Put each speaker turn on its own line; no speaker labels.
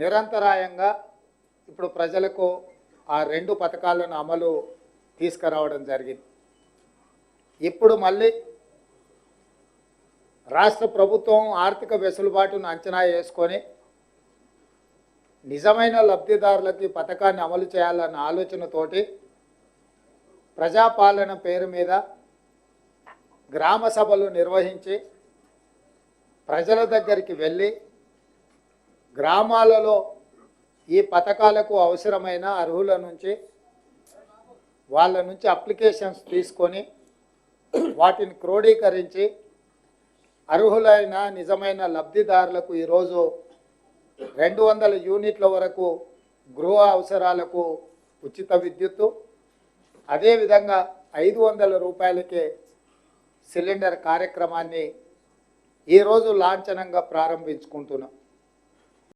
నిరంతరాయంగా ఇప్పుడు ప్రజలకు ఆ రెండు పథకాలను అమలు తీసుకురావడం జరిగింది. ఇప్పుడు మళ్ళీ రాష్ట్ర ప్రభుత్వం ఆర్థిక వెసులుబాటును అంచనా వేసుకొని నిజమైన లబ్ధిదారులకి పథకాన్ని అమలు చేయాలన్న ఆలోచనతోటి ప్రజాపాలన పేరు మీద గ్రామ సభలు నిర్వహించి ప్రజల దగ్గరికి వెళ్ళి గ్రామాలలో ఈ పథకాలకు అవసరమైన అర్హుల నుంచి వాళ్ళ నుంచి అప్లికేషన్స్ తీసుకొని వాటిని క్రోడీకరించి అర్హులైన నిజమైన లబ్ధిదారులకు ఈరోజు 200 యూనిట్ల వరకు గృహ అవసరాలకు ఉచిత విద్యుత్తు, అదేవిధంగా 500 రూపాయలకే సిలిండర్ కార్యక్రమాన్ని ఈరోజు లాంఛనంగా ప్రారంభించుకుంటున్నాం.